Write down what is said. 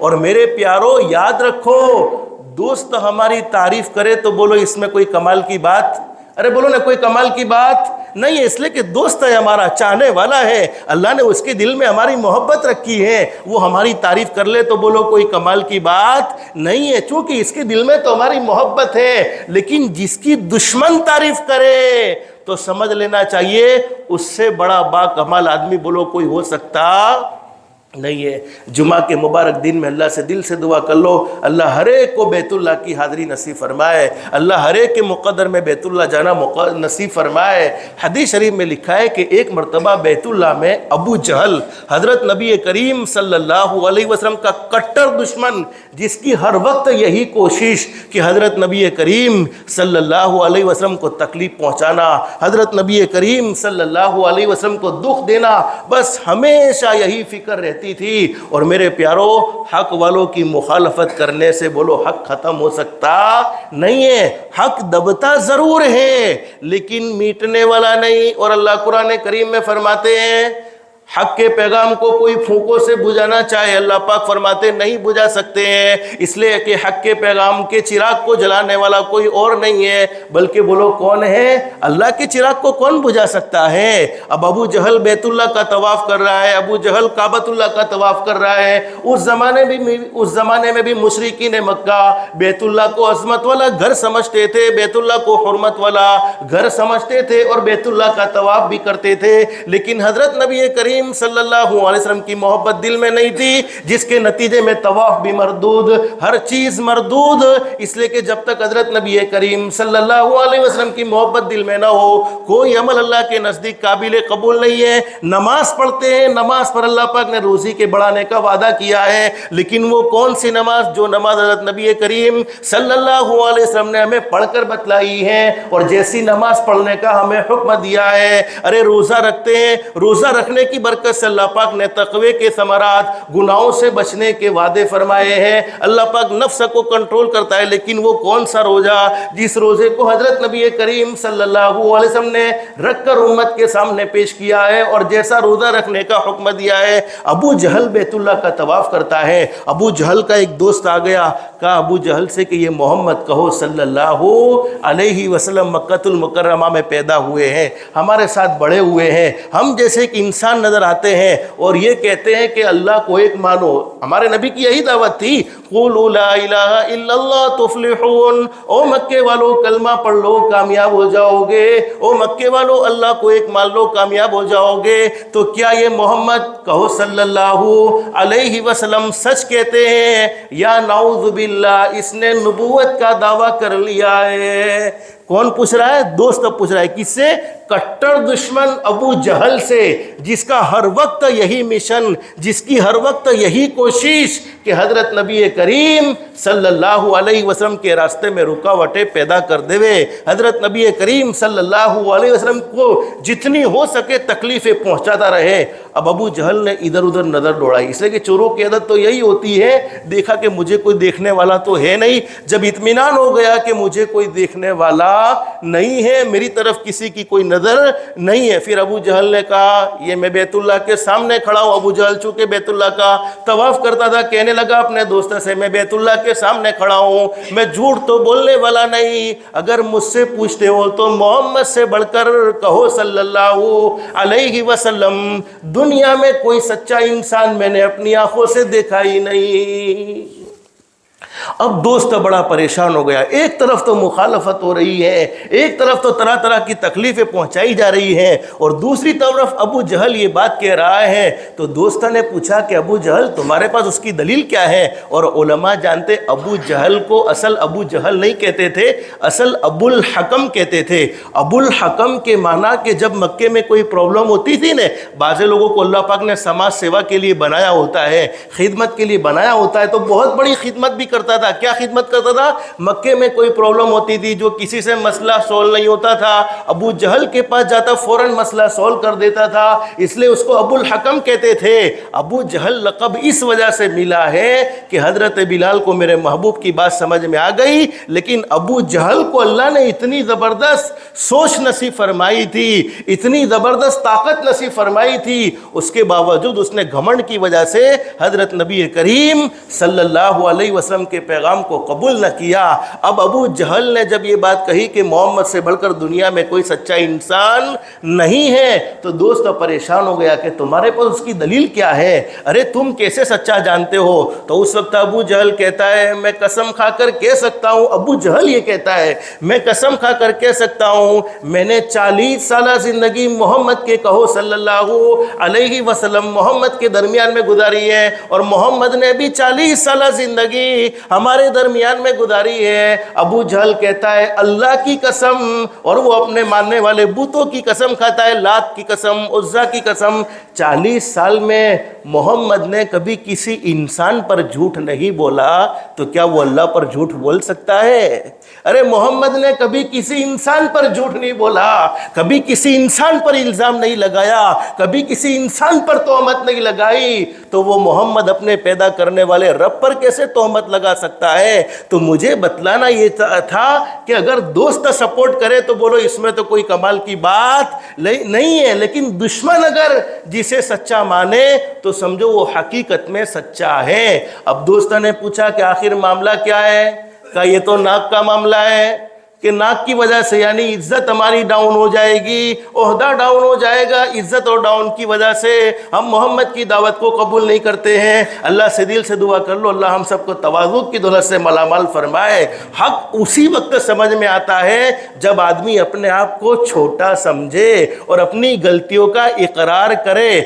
اور میرے پیارو یاد رکھو، دوست ہماری تعریف کرے تو بولو اس میں کوئی کمال کی بات، ارے بولو نا کوئی کمال کی بات نہیں ہے، اس لیے کہ دوست ہے ہمارا، چاہنے والا ہے، اللہ نے اس کے دل میں ہماری محبت رکھی ہے، وہ ہماری تعریف کر لے تو بولو کوئی کمال کی بات نہیں ہے، چونکہ اس کے دل میں تو ہماری محبت ہے۔ لیکن جس کی دشمن تعریف کرے تو سمجھ لینا چاہیے اس سے بڑا با کمال آدمی بولو کوئی ہو سکتا نہیں ہے۔ جمعہ کے مبارک دن میں اللہ سے دل سے دعا کر لو، اللہ ہر ایک کو بیت اللہ کی حاضری نصیب فرمائے، اللہ ہر ایک کے مقدر میں بیت اللہ جانا نصیب فرمائے۔ حدیث شریف میں لکھا ہے کہ ایک مرتبہ بیت اللہ میں ابو جہل، حضرت نبی کریم صلی اللہ علیہ وسلم کا کٹر دشمن، جس کی ہر وقت یہی کوشش کہ حضرت نبی کریم صلی اللہ علیہ وسلم کو تکلیف پہنچانا، حضرت نبی کریم صلی اللہ علیہ وسلم کو دکھ دینا، بس ہمیشہ یہی فکر رہتی تھی۔ اور میرے پیارو، حق والوں کی مخالفت کرنے سے بولو حق ختم ہو سکتا نہیں ہے، حق دبتا ضرور ہے لیکن میٹنے والا نہیں۔ اور اللہ قرآن کریم میں فرماتے ہیں حق کے پیغام کو کوئی پھونکوں سے بجھانا چاہے، اللہ پاک فرماتے نہیں بجھا سکتے ہیں، اس لیے کہ حق کے پیغام کے چراغ کو جلانے والا کوئی اور نہیں ہے، بلکہ بولو کون ہے؟ اللہ کے چراغ کو کون بجھا سکتا ہے؟ اب ابو جہل بیت اللہ کا طواف کر رہا ہے، ابو جہل کعبۃ اللہ کا طواف کر رہا ہے۔ اس زمانے میں بھی مشرکین مکہ بیت اللہ کو عظمت والا گھر سمجھتے تھے، بیت اللہ کو حرمت والا گھر سمجھتے تھے اور بیت اللہ کا طواف بھی کرتے تھے، لیکن حضرت نبی کریم صلی اللہ علیہ وسلم کی محبت دل میں نہیں تھی، جس کے نتیجے میں طواف بھی مردود، ہر چیز مردود، اس لیے کہ جب تک حضرت نبی کریم صلی اللہ علیہ وسلم کی محبت دل میں نہ ہو کوئی عمل اللہ کے نزدیک قابل قبول نہیں ہے۔ نماز پڑھتے ہیں، نماز پر اللہ پاک نے روزی کے بڑھانے کا وعدہ کیا ہے، لیکن وہ کون سی نماز؟ جو نماز حضرت نبی کریم صلی اللہ علیہ وسلم نے ہمیں پڑھ کر بتلائی ہے اور جیسی نماز پڑھنے کا ہمیں حکم دیا ہے۔ ارے روزہ رکھتے ہیں، روزہ رکھنے کی برکت سے اللہ پاک نے تقوی کے ثمرات، گناہوں سے بچنے کے وعدے فرمائے ہیں۔ اللہ پاک نفس کو کنٹرول کرتا ہے، لیکن وہ کون سا روزہ جس روزے کو حضرت نبی کریم صلی اللہ علیہ وسلم نے رکھ کر امت کے سامنے پیش کیا ہے اور جیسا روزہ رکھنے کا حکم دیا ہے۔ ابو جہل بیت اللہ کا طواف کرتا ہے، ابو جہل کا ایک دوست آ گیا، کہا ابو جہل سے کہ یہ محمد کہو صلی اللہ علیہ وسلم مکۃ المکرمہ میں پیدا ہوئے ہیں، ہمارے ساتھ بڑے ہوئے ہیں، ہم جیسے ایک انسان نظر آتے ہیں اور یہ کہتے ہیں کہ اللہ کو ایک مانو۔ ہمارے نبی کی یہی دعوت تھی، قولوا لا الہ الا اللہ تفلحون، او مکے والو کلمہ پڑھ لو کامیاب ہو جاؤ گے، او مکے والو اللہ کو ایک مان لو کامیاب ہو جاؤ گے۔ تو کیا یہ محمد کہو صلی اللہ علیہ وسلم سچ کہتے ہیں یا نعوذ باللہ اس نے نبوت کا دعویٰ کر لیا ہے؟ کون پوچھ رہا ہے؟ دوست پوچھ رہا ہے، کس سے؟ کٹر دشمن ابو جہل سے، جس کا ہر وقت یہی مشن، جس کی ہر وقت یہی کوشش کہ حضرت نبی کریم صلی اللہ علیہ وسلم کے راستے میں رکاوٹیں پیدا کر دے، حضرت نبی کریم صلی اللہ علیہ وسلم کو جتنی ہو سکے تکلیفیں پہنچاتا رہے۔ اب ابو جہل نے ادھر ادھر نظر دوڑائی، اس لیے کہ چوروں کی عادت تو یہی ہوتی ہے، دیکھا کہ مجھے کوئی دیکھنے والا تو ہے نہیں، جب اطمینان ہو گیا کہ مجھے کوئی دیکھنے والا نہیں ہے، میری طرف کسی کی کوئی نظر نہیں ہے، پھر ابو جہل نے کہا یہ میں بیت اللہ کے سامنے کھڑا ہوں۔ ابو جہل چونکہ بیت اللہ کا طواف کرتا تھا، کہنے لگا اپنے دوست سے میں بیت اللہ کے سامنے کھڑا ہوں، میں جھوٹ تو بولنے والا نہیں، اگر مجھ سے پوچھتے ہو تو محمد سے بڑھ کر کہو صلی اللہ علیہ وسلم، دنیا میں کوئی سچا انسان میں نے اپنی آنکھوں سے دیکھا ہی نہیں۔ اب دوست بڑا پریشان ہو گیا، ایک طرف تو مخالفت ہو رہی ہے، ایک طرف تو طرح طرح کی تکلیفیں پہنچائی جا رہی ہیں، اور دوسری طرف ابو جہل یہ بات کہہ رہا ہے۔ تو دوستہ نے پوچھا کہ ابو جہل تمہارے پاس اس کی دلیل کیا ہے؟ اور علماء جانتے ابو جہل کو اصل ابو جہل نہیں کہتے تھے، اصل ابو الحکم کہتے تھے۔ ابو الحکم کے معنی کہ جب مکے میں کوئی پرابلم ہوتی تھی نا، بعض لوگوں کو اللہ پاک نے سماج سیوا کے لیے بنایا ہوتا ہے، خدمت کے لیے بنایا ہوتا ہے، تو بہت بڑی خدمت بھی کرتے کرتا تھا. کیا خدمت کرتا تھا؟ مکے میں کوئی پرابلم ہوتی تھی, جو کسی سے مسئلہ سولو نہیں ہوتا تھا, ابو جہل کے پاس جاتا فوراً مسئلہ سولو کر دیتا تھا, اس لیے اس کو ابو الحکم کہتے تھے. ابو جہل لقب اس وجہ سے ملا ہے کہ حضرت بلال کو میرے محبوب کی بات سمجھ میں آ گئی, لیکن ابو جہل کو اللہ نے اتنی زبردست سوچ نصیب فرمائی تھی, اتنی زبردست طاقت نصیب فرمائی تھی, اس کے باوجود اس نے گھمنڈ کی وجہ سے حضرت نبی کریم صلی اللہ علیہ وسلم کے پیغام کو قبول نہ کیا. اب ابو جہل نے جب یہ بات کہی کہ محمد سے بڑھ کر دنیا میں کوئی سچا انسان نہیں ہے, تو دوست پریشان ہو گیا کہ تمہارے پاس اس کی دلیل کیا ہے, ارے تم کیسے سچا جانتے ہو؟ تو اس وقت ابو جہل کہتا ہے میں قسم کھا کر کہہ سکتا ہوں, ابو جہل یہ کہتا ہے میں قسم کھا کر کہہ سکتا ہوں میں نے 40 سالہ زندگی محمد کے کہو صلی اللہ علیہ وسلم محمد کے درمیان میں گزاری ہے, اور محمد نے بھی 40 سالہ زندگی ہمارے درمیان میں گزاری ہے. ابو جہل کہتا ہے اللہ کی قسم, اور وہ اپنے ماننے والے بتوں کی قسم کھاتا ہے, لات کی قسم, عزا کی قسم, 40 سال میں محمد نے کبھی کسی انسان پر جھوٹ نہیں بولا, تو کیا وہ اللہ پر جھوٹ بول سکتا ہے؟ ارے محمد نے کبھی کسی انسان پر جھوٹ نہیں بولا, کبھی کسی انسان پر الزام نہیں لگایا, کبھی کسی انسان پر تہمت نہیں لگائی, تو وہ محمد اپنے پیدا کرنے والے رب پر کیسے تہمت لگا سکتا ہے؟ تو مجھے بتلانا یہ تھا کہ اگر دوست سپورٹ کرے تو بولو اس میں تو کوئی کمال کی بات نہیں ہے, لیکن دشمن اگر جسے سچا مانے تو سمجھو وہ حقیقت میں سچا ہے. اب دوستوں نے پوچھا کہ آخر معاملہ کیا ہے؟ کہا یہ تو ناک کا معاملہ ہے کہ ناک کی وجہ سے یعنی عزت ہماری ڈاؤن ہو جائے گی, عہدہ ڈاؤن ہو جائے گا, عزت اور ڈاؤن کی وجہ سے ہم محمد کی دعوت کو قبول نہیں کرتے ہیں. اللہ سے دل سے دعا کر لو اللہ ہم سب کو تواضع کی دولت سے مالامال فرمائے. حق اسی وقت سمجھ میں آتا ہے جب آدمی اپنے آپ کو چھوٹا سمجھے اور اپنی غلطیوں کا اقرار کرے.